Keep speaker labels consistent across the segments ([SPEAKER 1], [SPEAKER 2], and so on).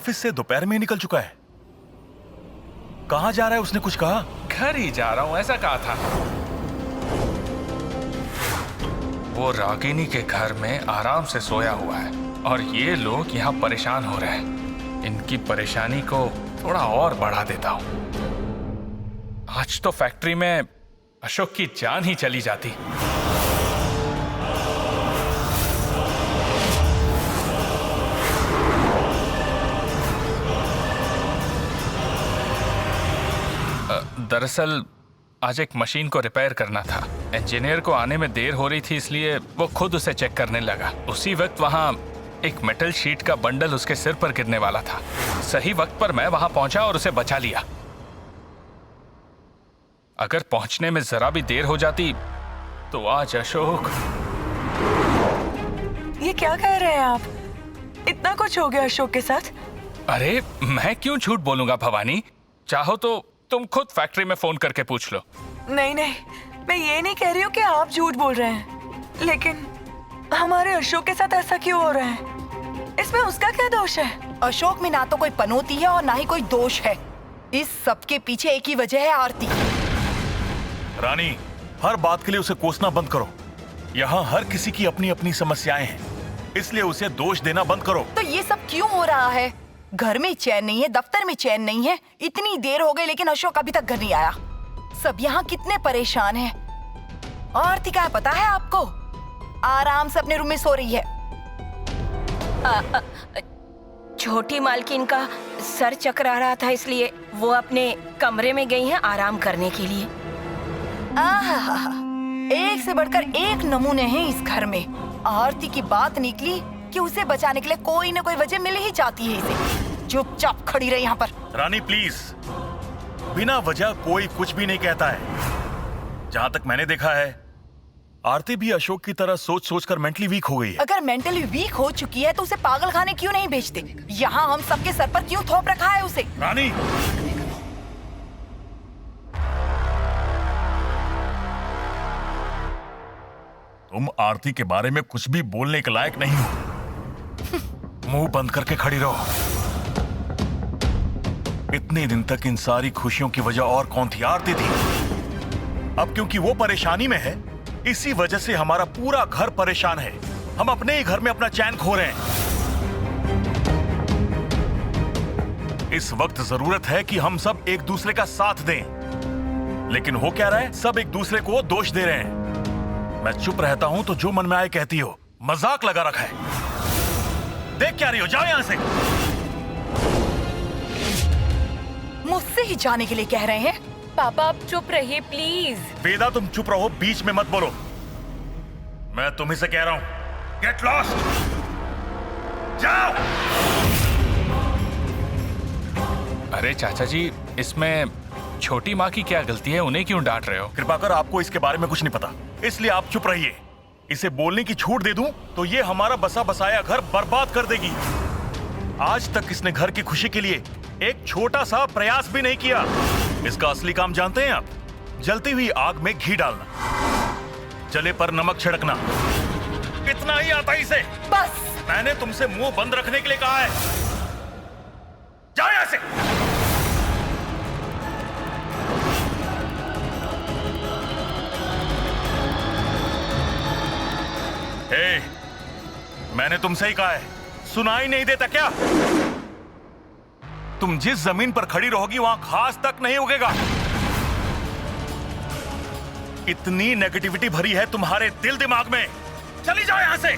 [SPEAKER 1] Office से दोपहर में ही निकल चुका है। कहाँ जा रहा है उसने कुछ कहा?
[SPEAKER 2] घर ही जा रहा हूँ ऐसा कहा था। वो रागिनी के घर में आराम से सोया हुआ है और ये लोग यहाँ परेशान हो रहे हैं। इनकी परेशानी को थोड़ा और बढ़ा देता हूँ। आज तो फैक्ट्री में अशोक की जान ही चली जाती। दरअसल आज एक मशीन को रिपेयर करना था। इंजीनियर को आने में देर हो रही थी, इसलिए वो खुद उसे चेक करने लगा। उसी वक्त वहां एक मेटल शीट का बंडल उसके सिर पर गिरने वाला था। सही वक्त पर मैं वहां पहुंचा और उसे बचा लिया। अगर पहुंचने में जरा भी देर हो जाती तो आज अशोक।
[SPEAKER 3] ये क्या कह रहे हैं आप? इतना कुछ हो गया अशोक के साथ?
[SPEAKER 2] अरे मैं क्यों झूठ बोलूंगा भवानी? चाहो तो तुम खुद फैक्ट्री में फोन करके पूछ लो।
[SPEAKER 3] नहीं नहीं, मैं ये नहीं कह रही हूँ कि आप झूठ बोल रहे हैं, लेकिन हमारे अशोक के साथ ऐसा क्यों हो रहा है? इसमें उसका क्या दोष है?
[SPEAKER 4] अशोक में ना तो कोई पनौती है और ना ही कोई दोष है। इस सब के पीछे एक ही वजह है, आरती।
[SPEAKER 1] रानी, हर बात के लिए उसे कोसना बंद करो। यहाँ हर किसी की अपनी अपनी समस्याएं हैं, इसलिए उसे दोष देना बंद करो।
[SPEAKER 4] तो ये सब क्यों हो रहा है? घर में चैन नहीं है, दफ्तर में चैन नहीं है। इतनी देर हो गई लेकिन अशोक अभी तक घर नहीं आया। सब यहाँ कितने परेशान हैं। आरती का पता है आपको? आराम से अपने रूम में सो रही है।
[SPEAKER 5] छोटी मालकिन का सर चकरा रहा था, इसलिए वो अपने कमरे में गई हैं आराम करने के लिए।
[SPEAKER 4] आहा, एक से बढ़कर एक नमूने हैं इस घर में। आरती की बात निकली कि उसे बचाने के लिए कोई न कोई वजह मिल ही जाती है इसे। चुपचाप खड़ी रही यहाँ पर।
[SPEAKER 1] रानी प्लीज, बिना वजह कोई कुछ भी नहीं कहता है। जहाँ तक मैंने देखा है, आरती भी अशोक की तरह सोच सोच कर मेंटली वीक हो गई है।
[SPEAKER 4] अगर मेंटली वीक हो चुकी है तो उसे पागल खाने क्यों नहीं भेजते? यहाँ हम सबके सर पर क्यों थोप रखा है उसे?
[SPEAKER 1] रानी, तुम आरती के बारे में कुछ भी बोलने के लायक नहीं हो। मुंह बंद करके खड़ी रहो। इतने दिन तक इन सारी खुशियों की वजह और कौन थी? आरती थी। अब क्योंकि वो परेशानी में है, इसी वजह से हमारा पूरा घर परेशान है। हम अपने ही घर में अपना चैन खो रहे हैं। इस वक्त जरूरत है कि हम सब एक दूसरे का साथ दें, लेकिन हो क्या रहा है? सब एक दूसरे को दोष दे रहे हैं। मैं चुप रहता हूं तो जो मन में आए कहती हो। मजाक लगा रखा है। देख क्या रही हो? जाओ यहां से।
[SPEAKER 4] मुझसे ही जाने के लिए कह रहे हैं?
[SPEAKER 5] पापा आप चुप रहिए प्लीज।
[SPEAKER 1] वेदा तुम चुप रहो, बीच में मत बोलो। मैं तुम्ही से कह रहा हूं, गेट लॉस्ट। जाओ।
[SPEAKER 2] अरे चाचा जी, इसमें छोटी माँ की क्या गलती है? उन्हें क्यों डांट रहे हो?
[SPEAKER 1] कृपा कर, आपको इसके बारे में कुछ नहीं पता, इसलिए आप चुप रहिए। इसे बोलने की छूट दे दूं तो ये हमारा बसा बसाया घर बर्बाद कर देगी। आज तक इसने घर की खुशी के लिए एक छोटा सा प्रयास भी नहीं किया। इसका असली काम जानते हैं आप? जलती हुई आग में घी डालना, जले पर नमक छिड़कना। इतना ही आता इसे।
[SPEAKER 4] बस।
[SPEAKER 1] मैंने तुमसे मुंह बंद रखने के लिए कहा है। जाओ यहां से। हे, मैंने तुमसे ही कहा है, सुनाई नहीं देता क्या? तुम जिस जमीन पर खड़ी रहोगी वहां घास तक नहीं उगेगा। इतनी नेगेटिविटी भरी है तुम्हारे दिल दिमाग में। चली जाओ यहां से।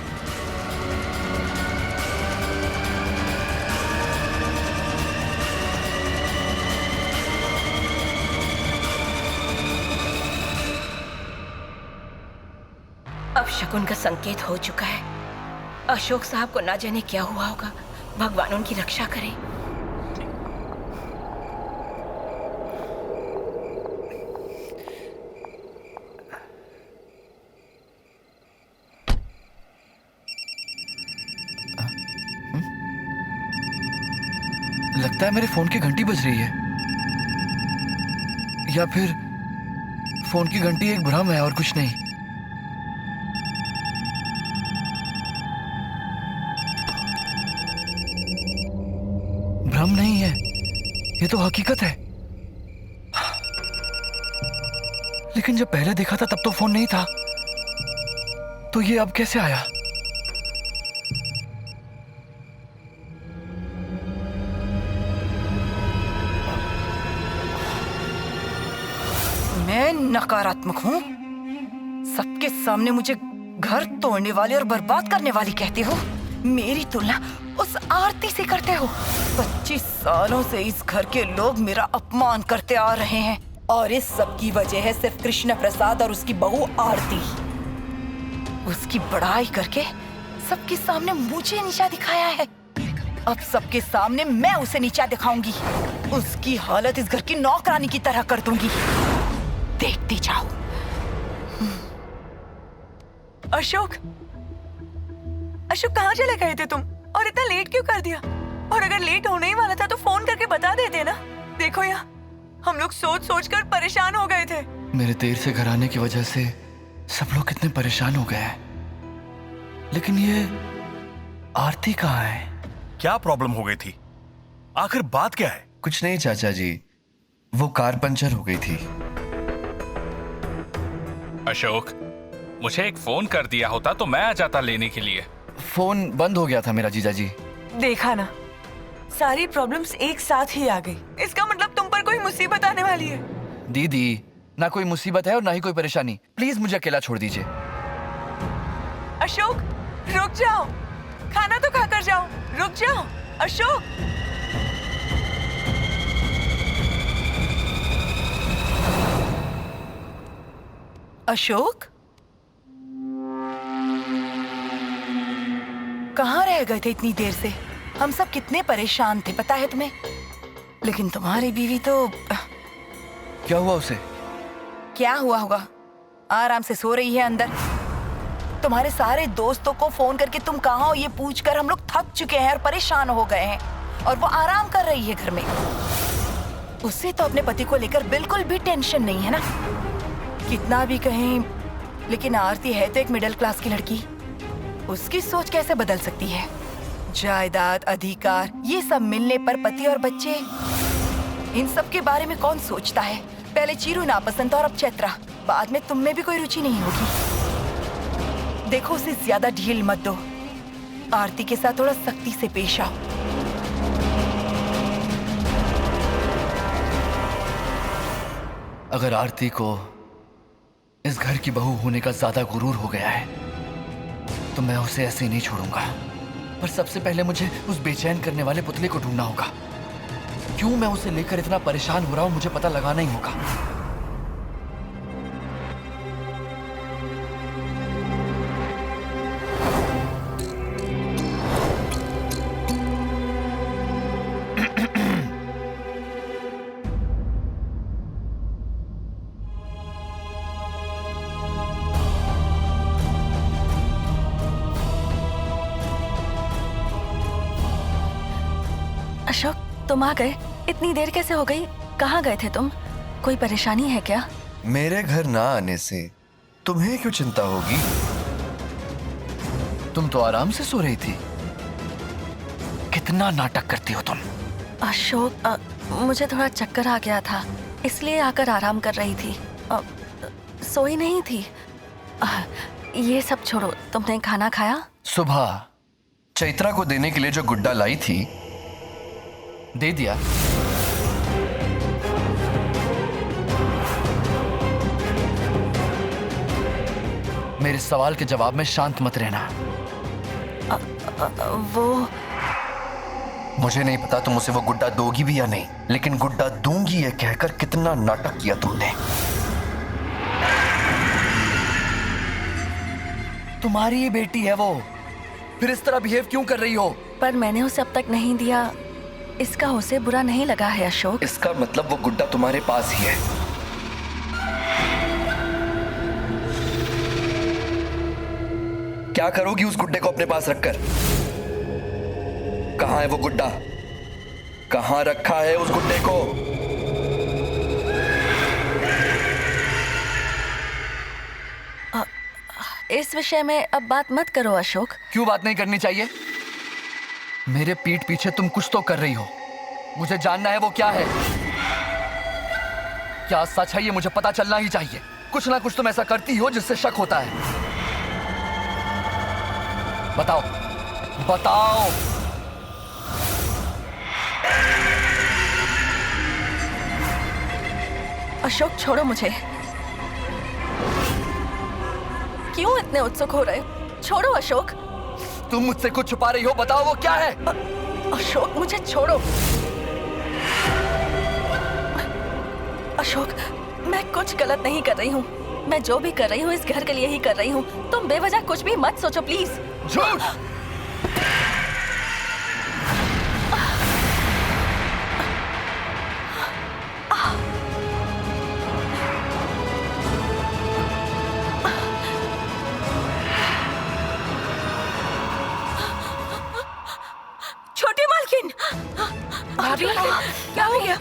[SPEAKER 5] अब शकुन का संकेत हो चुका है। अशोक साहब को ना जाने क्या हुआ होगा। भगवान उनकी रक्षा करे।
[SPEAKER 6] लगता है मेरे फोन की घंटी बज रही है, या फिर फोन की घंटी एक भ्रम है और कुछ नहीं। ये तो हकीकत है। लेकिन जब पहले देखा था तब तो फोन नहीं था, तो ये अब कैसे आया?
[SPEAKER 4] मैं नकारात्मक हूँ? सबके सामने मुझे घर तोड़ने वाली और बर्बाद करने वाली कहते हो? मेरी तुलना उस आरती से करते हो? 25 सालों से इस घर के लोग मेरा अपमान करते आ रहे हैं और इस सब की वजह है सिर्फ कृष्ण प्रसाद और उसकी बहू आरती। उसकी बड़ाई करके सबके सामने मुझे नीचा दिखाया है। अब सबके सामने मैं उसे नीचा दिखाऊंगी। उसकी हालत इस घर की नौकरानी की तरह कर दूंगी। देखते जाओ।
[SPEAKER 3] अशोक, अशोक कहाँ चले गए थे तुम? और इतना लेट क्यों कर दिया? और अगर लेट होने ही वाला था तो फोन करके बता देते ना। देखो यार, हम लोग सोच सोच कर परेशान हो गए थे।
[SPEAKER 6] मेरे देर से घर आने की वजह से सब लोग कितने परेशान हो गए हैं। लेकिन ये आरती कहाँ है?
[SPEAKER 1] क्या प्रॉब्लम हो गई थी? आखिर बात क्या है?
[SPEAKER 7] कुछ नहीं चाचा जी, वो कार पंचर हो गई थी।
[SPEAKER 2] अशोक, मुझे एक फोन कर दिया होता तो मैं आ जाता लेने के लिए।
[SPEAKER 6] फोन बंद हो गया था मेरा जीजा जी।
[SPEAKER 3] देखा ना, सारी प्रॉब्लम्स एक साथ ही आ गई। इसका मतलब तुम पर कोई मुसीबत आने वाली है।
[SPEAKER 6] दीदी, ना कोई मुसीबत है और ना ही कोई परेशानी। प्लीज मुझे अकेला छोड़ दीजिए।
[SPEAKER 3] अशोक रुक जाओ, खाना तो खाकर जाओ। रुक जाओ अशोक।
[SPEAKER 4] अशोक, कहाँ रह गए थे इतनी देर से? हम सब कितने परेशान थे पता है तुम्हें? लेकिन तुम्हारी बीवी तो
[SPEAKER 6] क्या हुआ उसे?
[SPEAKER 4] क्या हुआ होगा? आराम से सो रही है अंदर। तुम्हारे सारे दोस्तों को फोन करके तुम कहाँ हो ये पूछकर हम लोग थक चुके हैं और परेशान हो गए हैं, और वो आराम कर रही है घर में। उससे तो अपने पति को लेकर बिल्कुल भी टेंशन नहीं है ना। कितना भी कहें, लेकिन आरती है तो एक मिडिल क्लास की लड़की। उसकी सोच कैसे बदल सकती है? जायदाद, अधिकार, ये सब मिलने पर पति और बच्चे, इन सब के बारे में कौन सोचता है? पहले चीरू नापसंद और अब चैत्रा। बाद में तुम में भी कोई रुचि नहीं होगी। देखो, उसे ज्यादा ढील मत दो। आरती के साथ थोड़ा सख्ती से पेश आओ।
[SPEAKER 6] अगर आरती को इस घर की बहू होने का ज्यादा गुरूर हो गया है तो मैं उसे ऐसे ही नहीं छोड़ूंगा। पर सबसे पहले मुझे उस बेचैन करने वाले पुतले को ढूंढना होगा। क्यों मैं उसे लेकर इतना परेशान हो रहा हूं, मुझे पता लगाना ही होगा।
[SPEAKER 8] अशोक, तुम आ गए? इतनी देर कैसे हो गई? कहाँ गए थे तुम? कोई परेशानी है क्या?
[SPEAKER 7] मेरे घर ना आने से तुम्हें क्यों चिंता होगी?
[SPEAKER 6] तुम तो आराम से सो रही थी। कितना नाटक करती हो तुम।
[SPEAKER 8] अशोक, मुझे थोड़ा चक्कर आ गया था, इसलिए आकर आराम कर रही थी। सोई नहीं थी। ये सब छोड़ो, तुमने खाना खाया?
[SPEAKER 7] सुबह चैत्रा को देने के लिए जो गुड्डा लाई थी,
[SPEAKER 6] दे दिया। मेरे सवाल के जवाब में शांत मत रहना।
[SPEAKER 8] वो
[SPEAKER 7] मुझे नहीं पता तुम उसे वो गुड्डा दोगी भी या नहीं, लेकिन गुड्डा दूंगी ये कहकर कितना नाटक किया तुमने।
[SPEAKER 6] तुम्हारी ही बेटी है वो, फिर इस तरह बिहेव क्यों कर रही हो?
[SPEAKER 8] पर मैंने उसे अब तक नहीं दिया, इसका उसे बुरा नहीं लगा है अशोक।
[SPEAKER 7] इसका मतलब वो गुड्डा तुम्हारे पास ही है। क्या करोगी उस गुड्डे को अपने पास रखकर? कहां है वो गुड्डा? कहां रखा है उस गुड्डे को?
[SPEAKER 8] इस विषय में अब बात मत करो अशोक।
[SPEAKER 6] क्यों बात नहीं करनी चाहिए? मेरे पीठ पीछे तुम कुछ तो कर रही हो, मुझे जानना है वो क्या है। क्या सच है ये मुझे पता चलना ही चाहिए। कुछ ना कुछ तुम ऐसा करती हो जिससे शक होता है। बताओ बताओ।
[SPEAKER 8] अशोक छोड़ो मुझे। क्यों इतने उत्सुक हो रहे हो? छोड़ो अशोक।
[SPEAKER 6] तुम मुझसे कुछ छुपा रही हो, बताओ वो क्या है।
[SPEAKER 8] अशोक मुझे छोड़ो। अशोक मैं कुछ गलत नहीं कर रही हूँ। मैं जो भी कर रही हूँ इस घर के लिए ही कर रही हूँ। तुम बेवजह कुछ भी मत सोचो प्लीज।
[SPEAKER 6] झूठ।
[SPEAKER 5] छोटी मालकिन, भाभी क्या हो गया?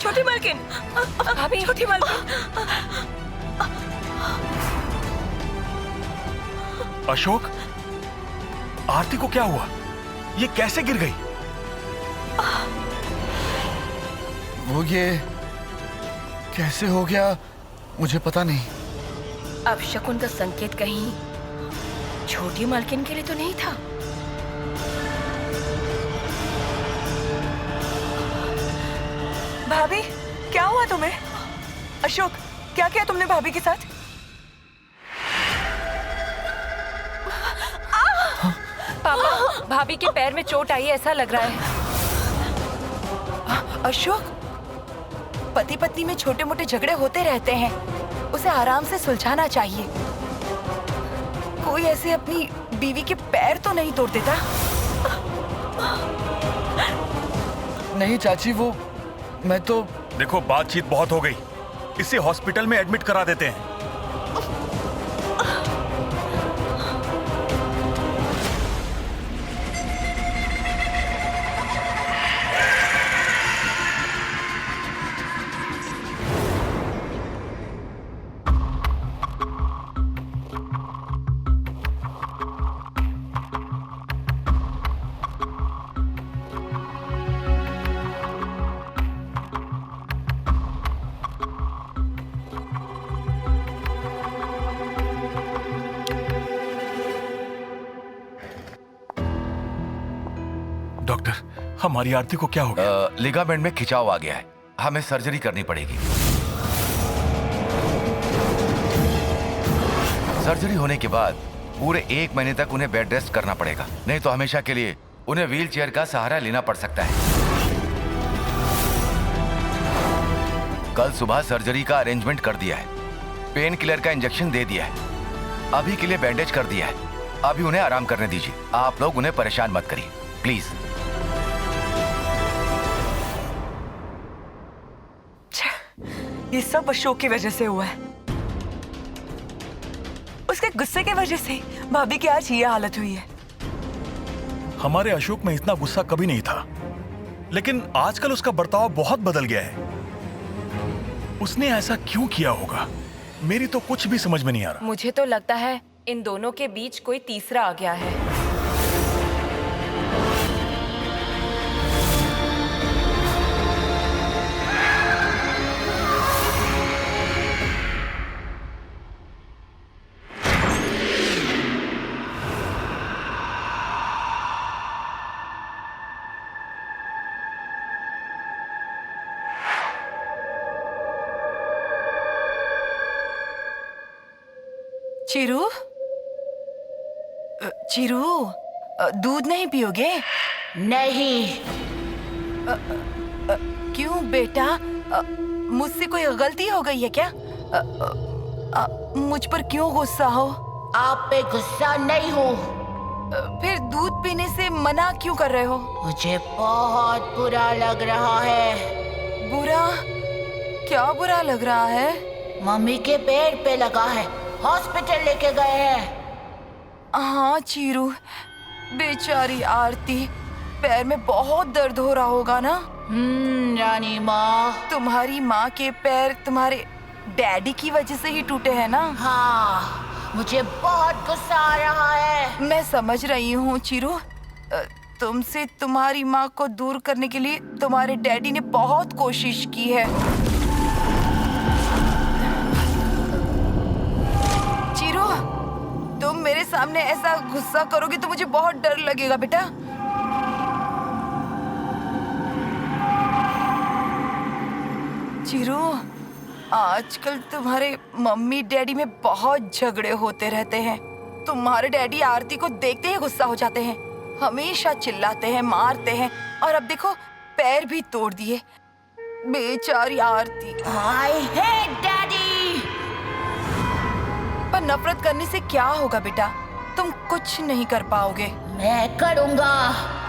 [SPEAKER 5] छोटी मालकिन, भाभी, छोटी मालकिन।
[SPEAKER 1] अशोक, आरती को क्या हुआ? ये कैसे गिर गई?
[SPEAKER 6] वो ये कैसे हो गया मुझे पता नहीं।
[SPEAKER 5] अब शकुन का संकेत कहीं छोटी मालकिन के लिए तो नहीं था?
[SPEAKER 3] भाभी क्या हुआ तुम्हें? अशोक क्या किया तुमने भाभी के साथ?
[SPEAKER 4] पापा भाभी के पैर में चोट आई है, ऐसा लग रहा है। अशोक, पति पत्नी में छोटे मोटे झगड़े होते रहते हैं, उसे आराम से सुलझाना चाहिए। कोई ऐसे अपनी बीवी के पैर तो नहीं तोड़ देता।
[SPEAKER 6] नहीं चाची, वो मैं तो
[SPEAKER 1] देखो बातचीत बहुत हो गई, इसे हॉस्पिटल में एडमिट करा देते हैं। डॉक्टर, हमारी आरती को क्या हो गया?
[SPEAKER 9] लिगामेंट में खिंचाव आ गया है, हमें सर्जरी करनी पड़ेगी। सर्जरी होने के बाद पूरे 1 महीने तक उन्हें बेड रेस्ट करना पड़ेगा, नहीं तो हमेशा के लिए उन्हें व्हील चेयर का सहारा लेना पड़ सकता है। कल सुबह सर्जरी का अरेंजमेंट कर दिया है, पेन किलर का इंजेक्शन दे दिया है, अभी के लिए बैंडेज कर दिया है। अभी उन्हें आराम करने दीजिए। आप लोग उन्हें परेशान मत करिए प्लीज।
[SPEAKER 3] ये सब अशोक की वजह से हुआ है। उसके गुस्से की वजह से भाभी की आज ये हालत हुई है।
[SPEAKER 1] हमारे अशोक में इतना गुस्सा कभी नहीं था, लेकिन आजकल उसका बर्ताव बहुत बदल गया है। उसने ऐसा क्यों किया होगा? मेरी तो कुछ भी समझ में नहीं आ रहा।
[SPEAKER 4] मुझे तो लगता है इन दोनों के बीच कोई तीसरा आ गया है। चिरू, चिरू, दूध नहीं पियोगे?
[SPEAKER 5] नहीं।
[SPEAKER 4] क्यों बेटा, मुझसे कोई गलती हो गई है क्या? मुझ पर क्यों गुस्सा हो?
[SPEAKER 5] आप पे गुस्सा नहीं हूँ,
[SPEAKER 4] फिर दूध पीने से मना क्यों कर रहे हो?
[SPEAKER 5] मुझे बहुत बुरा लग रहा है।
[SPEAKER 4] बुरा? क्या बुरा लग रहा है?
[SPEAKER 5] मम्मी के पैर पे लगा है, हॉस्पिटल लेके गए हैं।
[SPEAKER 4] हाँ चीरू, बेचारी आरती, पैर में बहुत दर्द हो रहा होगा ना?
[SPEAKER 5] रानी माँ।
[SPEAKER 4] तुम्हारी माँ के पैर तुम्हारे डैडी की वजह से ही टूटे हैं ना?
[SPEAKER 5] हाँ, मुझे बहुत गुस्सा आ रहा है।
[SPEAKER 4] मैं समझ रही हूँ चीरू। तुमसे तुम्हारी माँ को दूर करने के लिए तुम्हारे डैडी ने बहुत कोशिश की है। चिरू, तुम मेरे सामने ऐसा गुस्सा करोगे तो मुझे बहुत डर लगेगा बेटा। चिरू, आजकल तुम्हारे मम्मी डैडी में बहुत झगड़े होते रहते हैं। तुम्हारे डैडी आरती को देखते ही गुस्सा हो जाते हैं, हमेशा चिल्लाते हैं, मारते हैं, और अब देखो पैर भी तोड़ दिए। बेचारी आरती।
[SPEAKER 5] I hate daddy.
[SPEAKER 4] पर नफरत करने से क्या होगा बेटा, तुम कुछ नहीं कर पाओगे।
[SPEAKER 5] मैं करूंगा,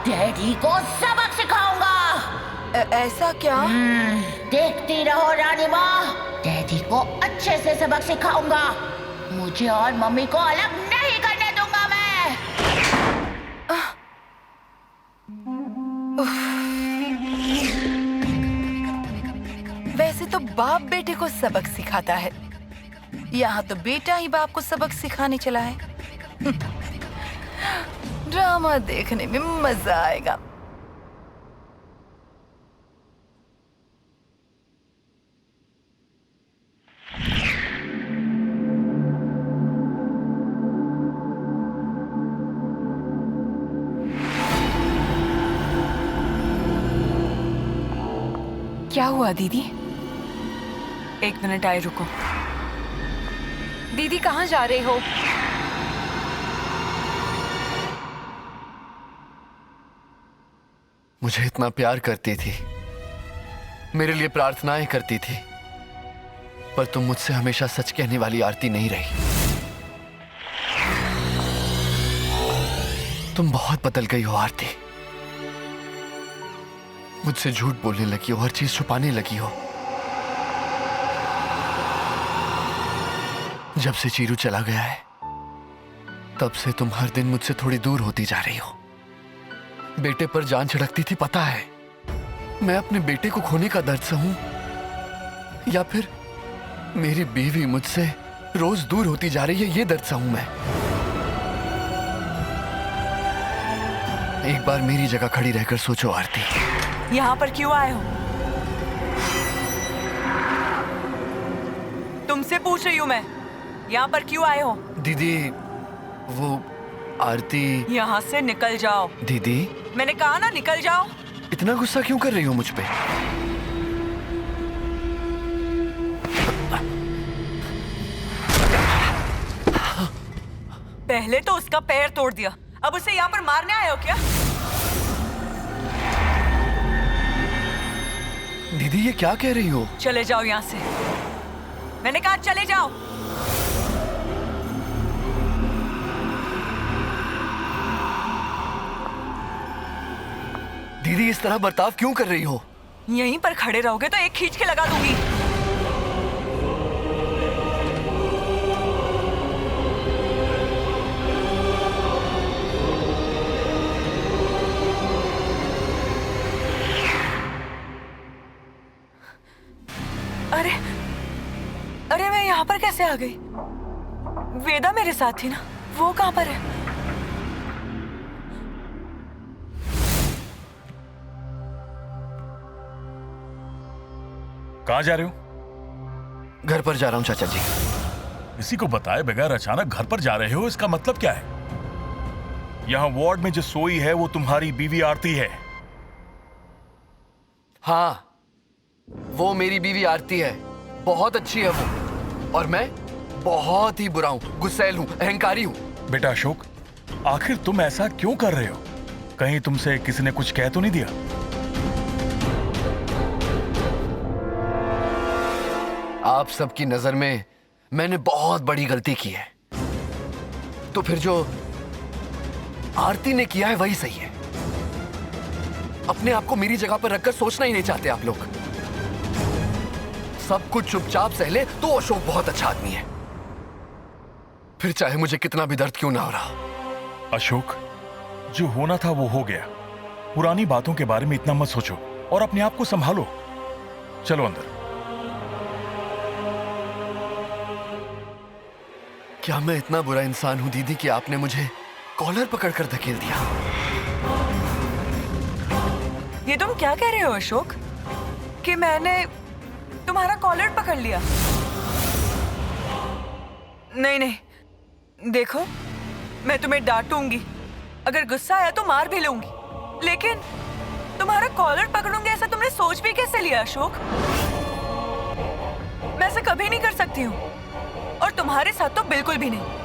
[SPEAKER 5] डैडी को सबक सिखाऊंगा।
[SPEAKER 4] ऐसा क्या?
[SPEAKER 5] देखती रहो रानी माँ, डैडी को अच्छे से सबक सिखाऊंगा। मुझे और मम्मी को अलग नहीं करने दूंगा मैं।
[SPEAKER 4] वैसे तो बाप बेटे को सबक सिखाता है, यहाँ तो बेटा ही बाप को सबक सिखाने चला है। ड्रामा देखने में मजा आएगा। क्या हुआ दीदी?
[SPEAKER 3] एक मिनट आए, रुको।
[SPEAKER 4] दीदी कहाँ जा रहे हो?
[SPEAKER 6] मुझे इतना प्यार करती थी, मेरे लिए प्रार्थनाएं करती थी, पर तुम मुझसे हमेशा सच कहने वाली आरती नहीं रही। तुम बहुत बदल गई हो आरती। मुझसे झूठ बोलने लगी हो, हर चीज छुपाने लगी हो। जब से चीरू चला गया है, तब से तुम हर दिन मुझसे थोड़ी दूर होती जा रही हो। बेटे पर जान छिड़कती थी, पता है। मैं अपने बेटे को खोने का दर्द सहूं, या फिर मेरी बीवी मुझसे रोज दूर होती जा रही है, ये दर्द सहूं मैं। एक बार मेरी जगह खड़ी रहकर सोचो आरती।
[SPEAKER 3] यहाँ पर क्यों आए हो? तुमसे पूछ रही हूँ मैं, यहाँ पर क्यों आए हो?
[SPEAKER 6] दीदी, वो आरती।
[SPEAKER 3] यहाँ से निकल जाओ।
[SPEAKER 6] दीदी,
[SPEAKER 3] मैंने कहा ना, निकल जाओ।
[SPEAKER 6] इतना गुस्सा क्यों कर रही हो मुझ पे?
[SPEAKER 3] पहले तो उसका पैर तोड़ दिया, अब उसे यहाँ पर मारने आए हो क्या?
[SPEAKER 6] दीदी, ये क्या कह रही हो?
[SPEAKER 3] चले जाओ यहाँ से। मैंने कहा चले जाओ।
[SPEAKER 6] दीदी, इस तरह बर्ताव क्यों कर रही हो?
[SPEAKER 3] यहीं पर खड़े रहोगे तो एक खींच के लगा दूंगी। अरे अरे, मैं यहाँ पर कैसे आ गई? वेदा मेरे साथ थी ना, वो कहाँ पर है?
[SPEAKER 1] कहाँ जा रहे हो?
[SPEAKER 6] घर पर जा रहा हूँ चाचा जी।
[SPEAKER 1] किसी को बताए बगैर अचानक घर पर जा रहे हो, इसका मतलब क्या है? यहाँ वार्ड में जो सोई है वो तुम्हारी बीवी आरती है।
[SPEAKER 6] हाँ, वो मेरी बीवी आरती है, बहुत अच्छी है वो, और मैं बहुत ही बुरा हूँ, गुस्सैल हूँ, अहंकारी हूँ।
[SPEAKER 1] बेटा अशोक, आखिर तुम ऐसा क्यों कर रहे हो? कहीं तुमसे किसी ने कुछ कह तो नहीं दिया?
[SPEAKER 6] आप सबकी नजर में मैंने बहुत बड़ी गलती की है, तो फिर जो आरती ने किया है वही सही है। अपने आप को मेरी जगह पर रखकर सोचना ही नहीं चाहते आप लोग। सब कुछ चुपचाप सह ले तो अशोक बहुत अच्छा आदमी है, फिर चाहे मुझे कितना भी दर्द क्यों ना हो रहा।
[SPEAKER 1] अशोक, जो होना था वो हो गया। पुरानी बातों के बारे में इतना मत सोचो और अपने आप को संभालो। चलो अंदर।
[SPEAKER 6] क्या मैं इतना बुरा इंसान हूं दीदी कि आपने मुझे कॉलर पकड़कर धकेल दिया?
[SPEAKER 3] ये तुम क्या कह रहे हो अशोक कि मैंने तुम्हारा कॉलर पकड़ लिया? नहीं नहीं, देखो मैं तुम्हें डांटूंगी, अगर गुस्सा आया तो मार भी लूंगी, लेकिन तुम्हारा कॉलर पकड़ूंगी ऐसा तुमने सोच भी कैसे लिया अशोक? मैं ऐसा कभी नहीं कर सकती हूँ, और तुम्हारे साथ तो बिल्कुल भी नहीं।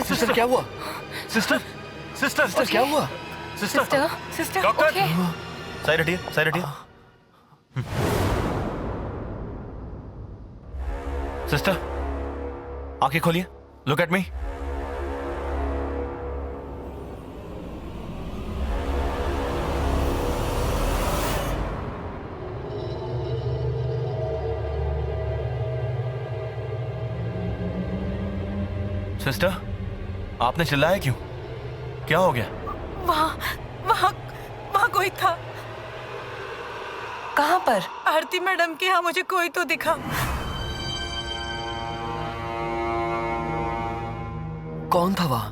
[SPEAKER 6] सिस्टर क्या हुआ?
[SPEAKER 1] सिस्टर सिस्टर
[SPEAKER 6] सिस्टर क्या हुआ?
[SPEAKER 1] Sister
[SPEAKER 3] sister
[SPEAKER 1] doctor
[SPEAKER 3] okay?
[SPEAKER 1] Side हटिए, साइड हटिए। सिस्टर आंखें खोलिए, लुक एट मी। सिस्टर आपने चिल्लाया क्यों? क्या हो गया?
[SPEAKER 3] वहाँ वहाँ वहाँ कोई था।
[SPEAKER 4] कहाँ पर?
[SPEAKER 3] आरती मैडम के यहाँ मुझे कोई तो दिखा।
[SPEAKER 6] कौन था वहाँ?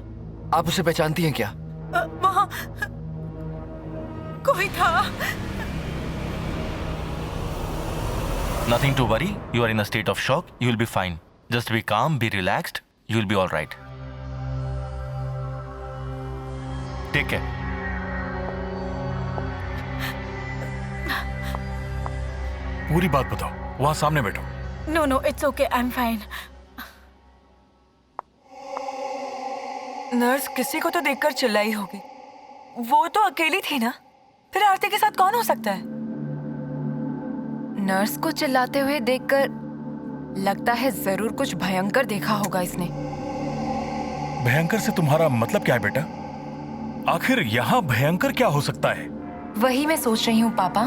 [SPEAKER 6] आप उसे पहचानती हैं क्या?
[SPEAKER 3] वहाँ कोई था।
[SPEAKER 1] Nothing to worry. You are in a state of shock. You will be fine. Just be calm, be relaxed. You will be all right. Take care. पूरी बात बताओ, वहां सामने बैठो।
[SPEAKER 3] No no it's okay, I am fine. Nurse किसी को तो देखकर चिल्लाई होगी, वो तो अकेली थी ना, फिर आरती के साथ कौन हो सकता है?
[SPEAKER 4] नर्स को चिल्लाते हुए देखकर लगता है जरूर कुछ भयंकर देखा होगा इसने।
[SPEAKER 1] भयंकर से तुम्हारा मतलब क्या है बेटा? आखिर यहाँ भयंकर क्या हो सकता है?
[SPEAKER 4] वही मैं सोच रही हूँ पापा।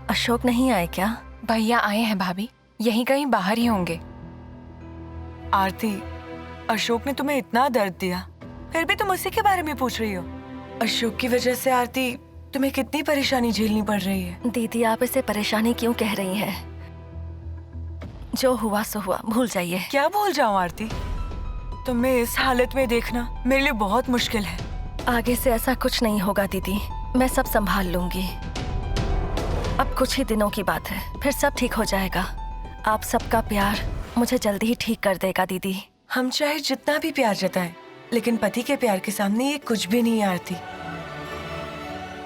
[SPEAKER 8] अशोक नहीं आए क्या?
[SPEAKER 4] भैया आए हैं भाभी, यहीं कहीं बाहर ही होंगे।
[SPEAKER 3] आरती, अशोक ने तुम्हें इतना दर्द दिया, फिर भी तुम उसी के बारे में पूछ रही हो। अशोक की वजह से आरती तुम्हें कितनी परेशानी झेलनी पड़ रही है।
[SPEAKER 8] दीदी आप इसे परेशानी क्यों कह रही हैं? जो हुआ सो हुआ, भूल जाइए।
[SPEAKER 3] क्या भूल जाऊं आरती? तुम्हें इस हालत में देखना मेरे लिए बहुत मुश्किल है।
[SPEAKER 8] आगे से ऐसा कुछ नहीं होगा दीदी, मैं सब संभाल लूंगी। अब कुछ ही दिनों की बात है, फिर सब ठीक हो जाएगा। आप सबका प्यार मुझे जल्दी ही ठीक कर देगा दीदी।
[SPEAKER 3] हम चाहे जितना भी प्यार जताएं, लेकिन पति के प्यार के सामने ये कुछ भी नहीं आरती।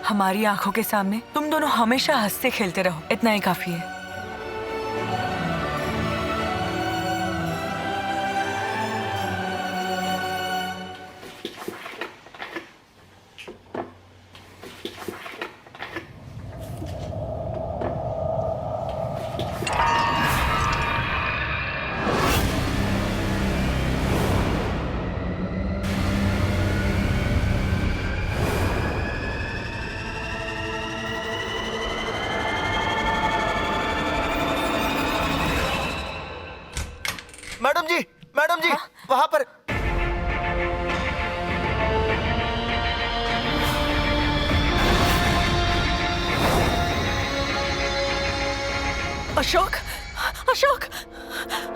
[SPEAKER 3] हमारी आंखों के सामने तुम दोनों हमेशा हंसते खेलते रहो, इतना ही काफी है।
[SPEAKER 10] मैडम जी, वहां पर।
[SPEAKER 8] अशोक, अशोक,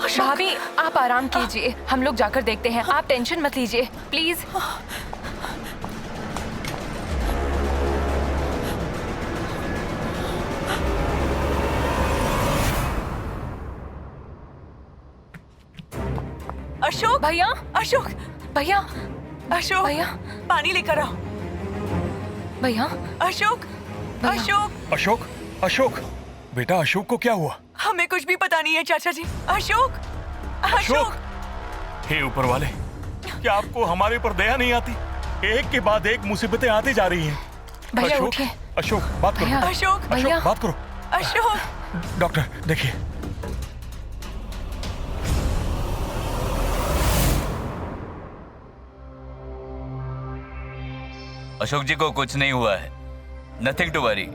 [SPEAKER 8] अशोक।
[SPEAKER 11] भाभी आप आराम कीजिए, हम लोग जाकर देखते हैं। आप टेंशन मत लीजिए प्लीज।
[SPEAKER 3] अशोक
[SPEAKER 11] भैया,
[SPEAKER 3] अशोक
[SPEAKER 11] भैया,
[SPEAKER 3] अशोक
[SPEAKER 11] भैया,
[SPEAKER 3] पानी लेकर आओ।
[SPEAKER 11] भैया,
[SPEAKER 3] अशोक अशोक
[SPEAKER 1] अशोक, अशोक, बेटा अशोक को क्या हुआ?
[SPEAKER 3] हमें कुछ भी पता नहीं है चाचा जी। अशोक
[SPEAKER 1] अशोक, हे ऊपर वाले, क्या आपको हमारे ऊपर दया नहीं आती? एक के बाद एक मुसीबतें आती जा रही हैं।
[SPEAKER 11] भैया
[SPEAKER 1] अशोक,
[SPEAKER 11] उठिए।
[SPEAKER 1] अशोक बात करो।
[SPEAKER 3] अशोक
[SPEAKER 11] भैया,
[SPEAKER 1] अशोक बात करो।
[SPEAKER 3] अशोक
[SPEAKER 1] डॉक्टर देखिए।
[SPEAKER 12] अशोक जी को कुछ नहीं हुआ है, नथिंग टू वरी।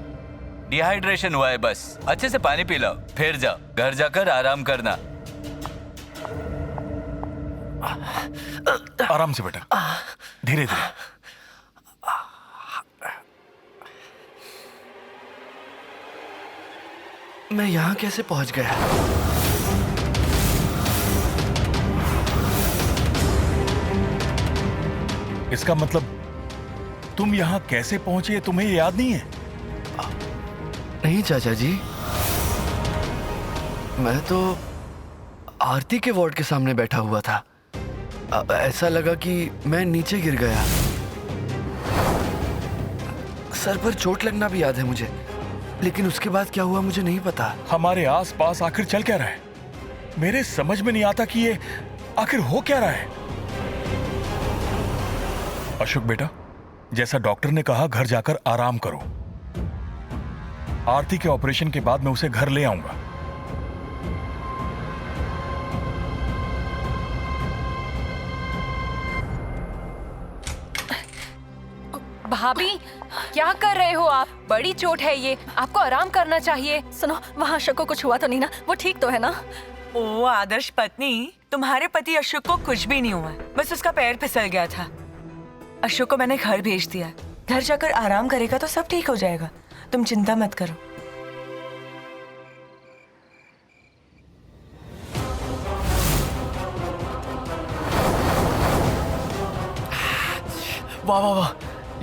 [SPEAKER 12] डिहाइड्रेशन हुआ है बस। अच्छे से पानी पी लो, फिर जाओ घर जाकर आराम करना।
[SPEAKER 1] आराम से बेटा, धीरे धीरे।
[SPEAKER 6] मैं यहाँ कैसे पहुंच गया?
[SPEAKER 1] इसका मतलब तुम यहाँ कैसे पहुंचे तुम्हें याद नहीं है?
[SPEAKER 6] नहीं चाचा जी, मैं तो आरती के वार्ड के सामने बैठा हुआ था। ऐसा लगा कि मैं नीचे गिर गया। सर पर चोट लगना भी याद है मुझे, लेकिन उसके बाद क्या हुआ मुझे नहीं पता।
[SPEAKER 1] हमारे आस पास आखिर चल क्या रहा है? मेरे समझ में नहीं आता कि ये आखिर हो क्या रहा है। अशोक बेटा, जैसा डॉक्टर ने कहा घर जाकर आराम करो। आरती के ऑपरेशन के बाद मैं उसे घर ले आऊंगा।
[SPEAKER 11] भाभी क्या कर रहे हो आप? बड़ी चोट है ये, आपको आराम करना चाहिए।
[SPEAKER 8] सुनो, वहाँ अशोक को कुछ हुआ तो नहीं ना? वो ठीक तो है ना?
[SPEAKER 3] ओ आदर्श पत्नी, तुम्हारे पति अशोक को कुछ भी नहीं हुआ, बस उसका पैर फिसल गया था। अशोक को मैंने घर भेज दिया, घर जाकर आराम करेगा तो सब ठीक हो जाएगा। तुम चिंता मत करो।
[SPEAKER 10] वाह वाह वाह,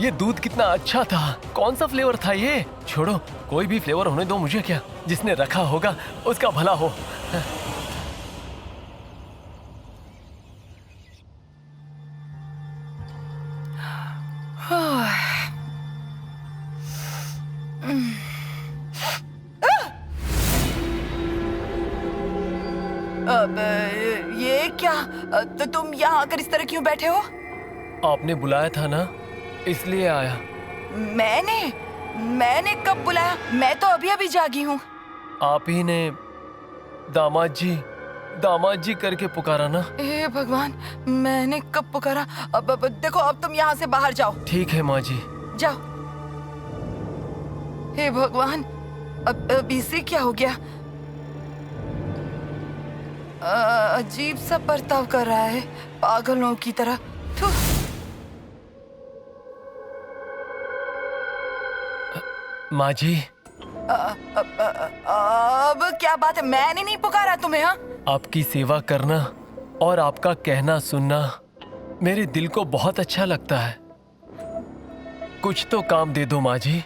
[SPEAKER 10] ये दूध कितना अच्छा था। कौन सा फ्लेवर था ये? छोड़ो, कोई भी फ्लेवर होने दो, मुझे क्या। जिसने रखा होगा उसका भला हो।
[SPEAKER 4] अब ये क्या? तो तुम यहाँ आकर इस तरह क्यों बैठे हो?
[SPEAKER 10] आपने बुलाया था ना, इसलिए आया।
[SPEAKER 4] मैंने कब बुलाया? मैं तो अभी अभी जागी हूँ।
[SPEAKER 10] आप ही ने दामाद जी करके पुकारा ना।
[SPEAKER 4] हे भगवान, मैंने कब पुकारा? अब देखो, अब तुम यहाँ से बाहर जाओ।
[SPEAKER 10] ठीक है माँ जी।
[SPEAKER 4] जाओ। हे भगवान, अब इसे क्या हो गया? अजीब सा बर्ताव कर रहा है, पागलों की तरह। थू।
[SPEAKER 10] माँ जी,
[SPEAKER 4] अब क्या बात है? मैंने नहीं पुकारा तुम्हें। हाँ,
[SPEAKER 10] आपकी सेवा करना और आपका कहना सुनना मेरे दिल को बहुत अच्छा लगता है। कुछ तो काम दे दो माँ जी।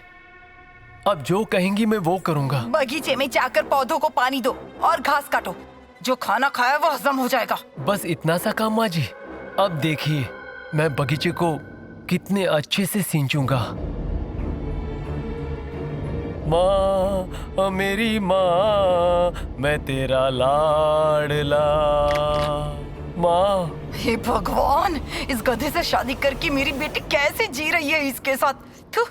[SPEAKER 10] अब जो कहेंगी मैं वो करूँगा।
[SPEAKER 4] बगीचे में जाकर पौधों को पानी दो और घास काटो। जो खाना खाया वो हजम हो जाएगा।
[SPEAKER 10] बस इतना सा काम माँ जी। अब देखिए मैं बगीचे को कितने अच्छे से सींचूंगा। माँ, मेरी माँ, मैं तेरा लाडला। माँ,
[SPEAKER 4] हे भगवान, इस गधे से शादी करके मेरी बेटी कैसे जी रही है इसके साथ। थू।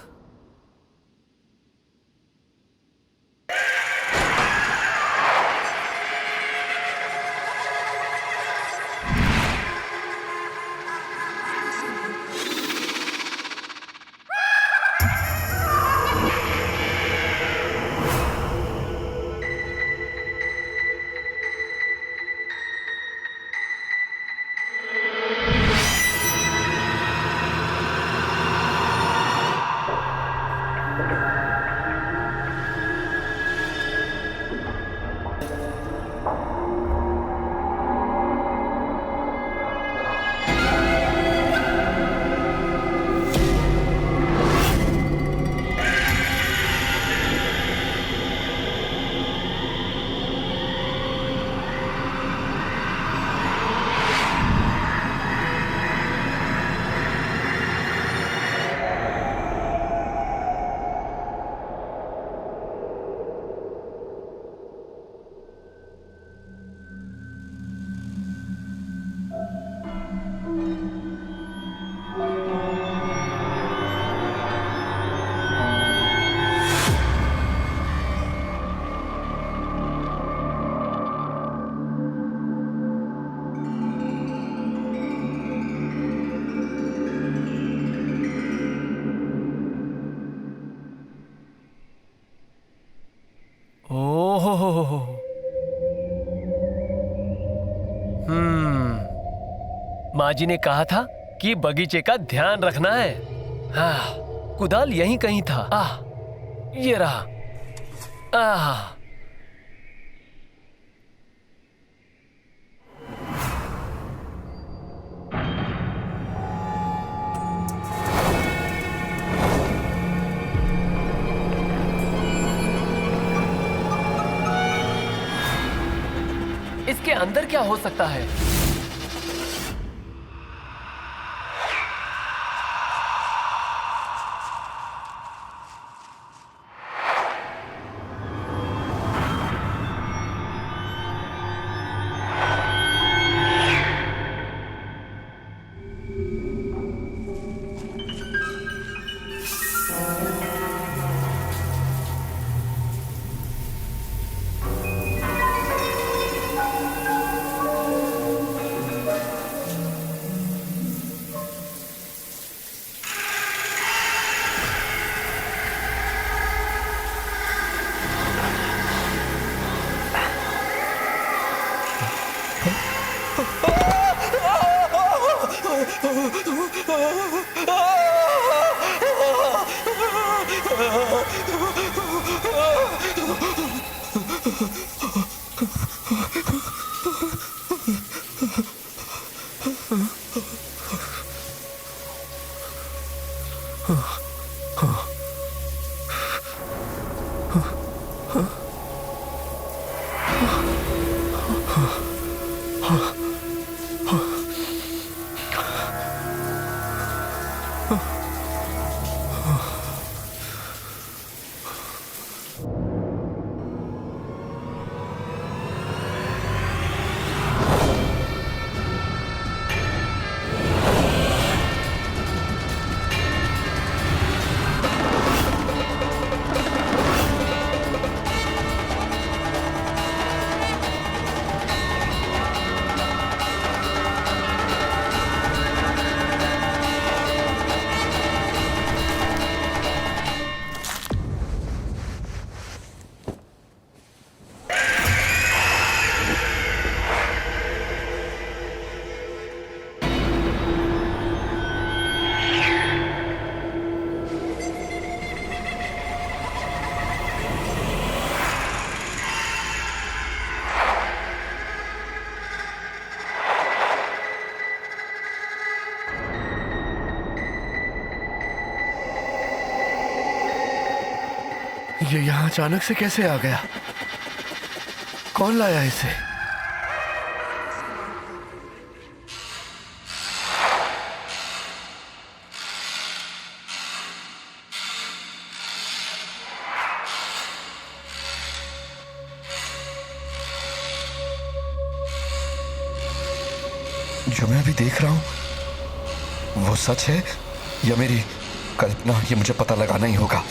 [SPEAKER 10] माँ जी ने कहा था कि बगीचे का ध्यान रखना है। हाँ, कुदाल यहीं कहीं था। ये रहा। इसके अंदर क्या हो सकता है?
[SPEAKER 6] ये यहाँ अचानक से कैसे आ गया? कौन लाया इसे? जो मैं अभी देख रहा हूं वो सच है या मेरी कल्पना, ये मुझे पता लगाना ही होगा।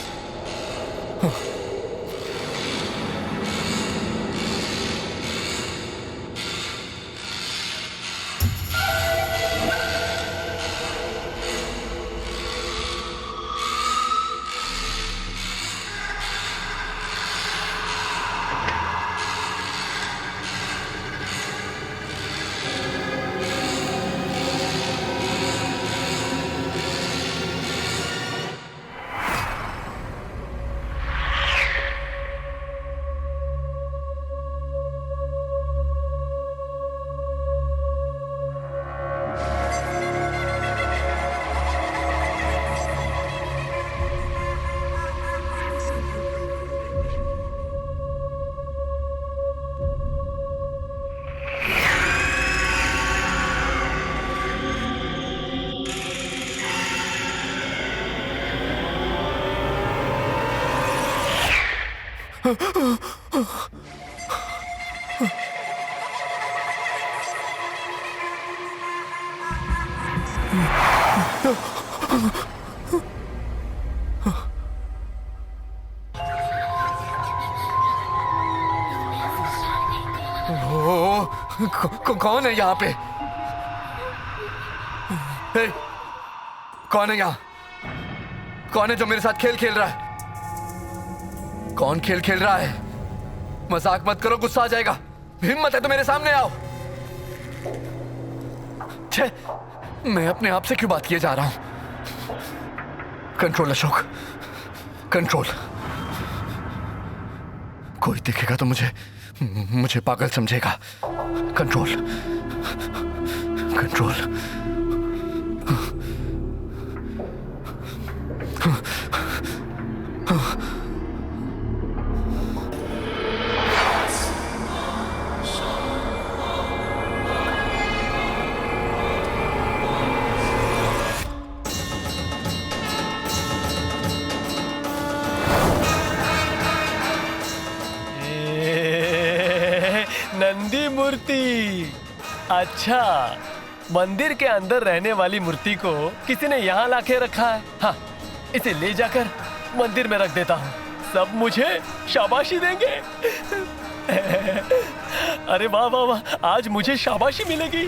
[SPEAKER 6] कौन है यहाँ पे? हे, कौन है यहाँ? कौन है जो मेरे साथ खेल खेल रहा है? कौन खेल खेल रहा है? मजाक मत करो, गुस्सा आ जाएगा। हिम्मत है तो मेरे सामने आओ। छे, मैं अपने आप से क्यों बात किए जा रहा हूं? Control Ashok, control. कोई दिखेगा तो मुझे पागल समझेगा। Control, control.
[SPEAKER 10] नंदी मूर्ति। अच्छा, मंदिर के अंदर रहने वाली मूर्ति को किसी ने यहाँ लाके रखा है। हाँ, इसे ले जाकर मंदिर में रख देता हूँ। सब मुझे शाबाशी देंगे। अरे वाह वाह वाह, आज मुझे शाबाशी मिलेगी।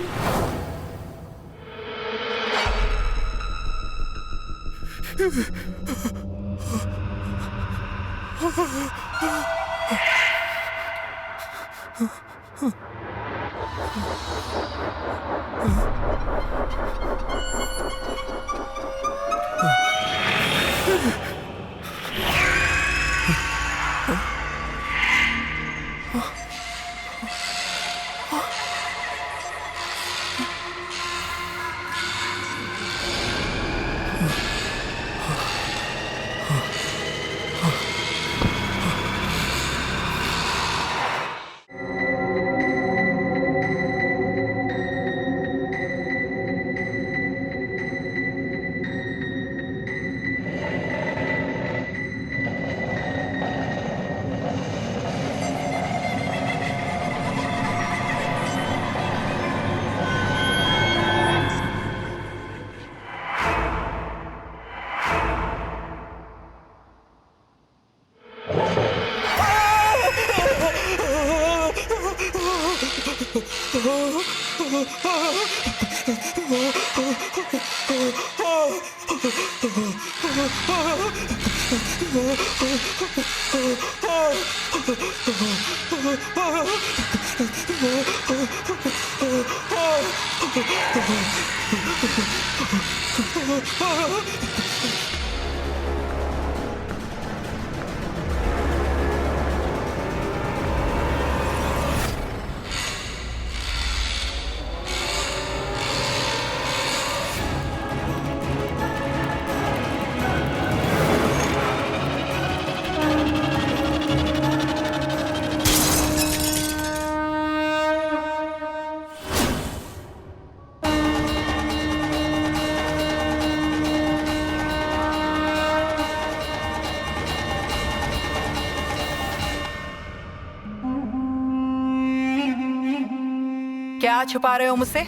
[SPEAKER 4] क्या छुपा रहे हो मुझसे?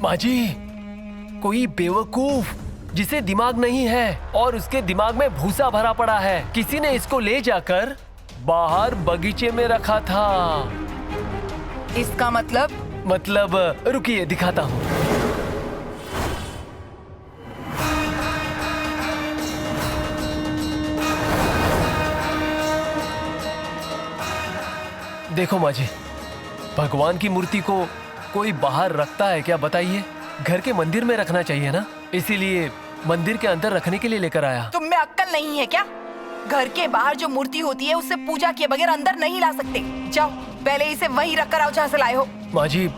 [SPEAKER 10] माँ जी, कोई बेवकूफ जिसे दिमाग नहीं है और उसके दिमाग में भूसा भरा पड़ा है, किसी ने इसको ले जाकर बाहर बगीचे में रखा था।
[SPEAKER 4] इसका मतलब
[SPEAKER 10] रुकिए दिखाता हूँ। देखो माँ जी, भगवान की मूर्ति को कोई बाहर रखता है क्या बताइए? घर के मंदिर में रखना चाहिए ना, इसीलिए मंदिर के अंदर रखने के लिए लेकर आया।
[SPEAKER 4] तुम में अक्ल नहीं है क्या? घर के बाहर जो मूर्ति होती है उससे पूजा किए बगैर अंदर नहीं ला सकते। जाओ पहले इसे वहीं रख कर आओ जहाँ से लाए हो।
[SPEAKER 10] माँ जी,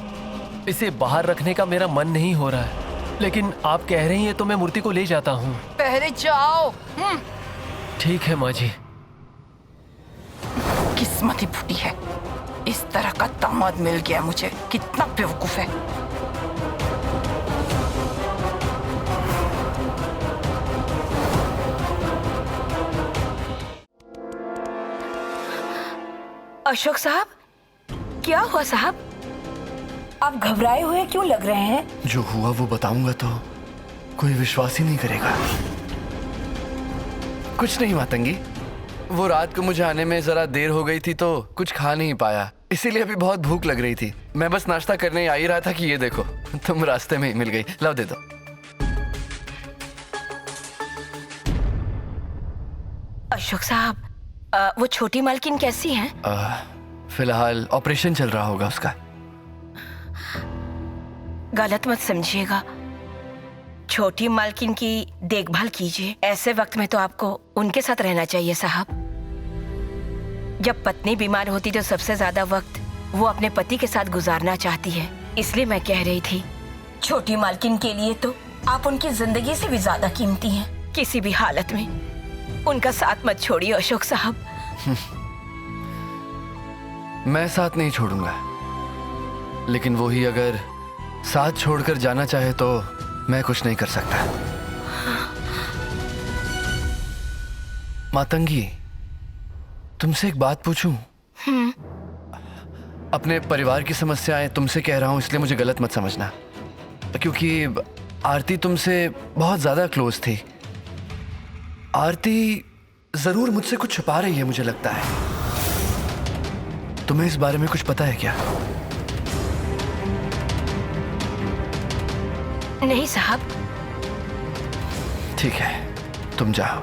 [SPEAKER 10] इसे बाहर रखने का मेरा मन नहीं हो रहा है, लेकिन आप कह रही हैं तो मैं मूर्ति को ले जाता हूँ।
[SPEAKER 4] पहले जाओ।
[SPEAKER 10] ठीक है माँ जी।
[SPEAKER 4] किस्मत ही फूटी है, इस तरह का दामाद मिल गया मुझे। कितना बेवकूफ है।
[SPEAKER 8] अशोक साहब, क्या हुआ साहब? आप घबराए हुए क्यों लग रहे हैं?
[SPEAKER 6] जो हुआ वो बताऊंगा तो कोई विश्वास ही नहीं करेगा। कुछ नहीं मातंगी, वो रात को मुझे आने में जरा देर हो गई थी तो कुछ खा नहीं पाया, इसीलिए अभी बहुत भूख लग रही थी। मैं बस नाश्ता करने आ ही रहा था कि ये देखो तुम रास्ते में ही मिल गई। लाओ दे दो।
[SPEAKER 8] अशोक साहब, वो छोटी मालकिन कैसी हैं?
[SPEAKER 6] फिलहाल ऑपरेशन चल रहा होगा उसका।
[SPEAKER 8] गलत मत समझिएगा, छोटी मालकिन की देखभाल कीजिए। ऐसे वक्त में तो आपको उनके साथ रहना चाहिए साहब। जब पत्नी बीमार होती तो सबसे ज्यादा वक्त वो अपने पति के साथ गुजारना चाहती है। इसलिए मैं कह रही थी, छोटी मालकिन के लिए तो आप उनकी जिंदगी से भी ज्यादा कीमती हैं। किसी भी हालत में उनका साथ मत छोड़िए अशोक साहब।
[SPEAKER 6] मैं साथ नहीं छोड़ूंगा, लेकिन वो ही अगर साथ छोड़कर जाना चाहे तो मैं कुछ नहीं कर सकता। मातंगी, तुमसे एक बात पूछूं? अपने परिवार की समस्याएं तुमसे कह रहा हूं, इसलिए मुझे गलत मत समझना, क्योंकि आरती तुमसे बहुत ज्यादा क्लोज थी। आरती जरूर मुझसे कुछ छुपा रही है, मुझे लगता है। तुम्हें इस बारे में कुछ पता है क्या?
[SPEAKER 8] नहीं साहब।
[SPEAKER 6] ठीक है, तुम जाओ।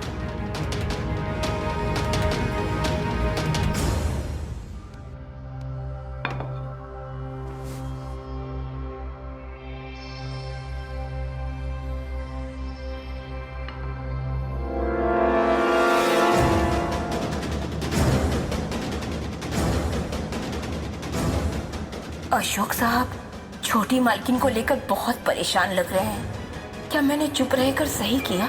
[SPEAKER 8] अशोक साहब, छोटी मालकिन को लेकर बहुत परेशान लग रहे हैं। क्या मैंने चुप रहकर सही किया?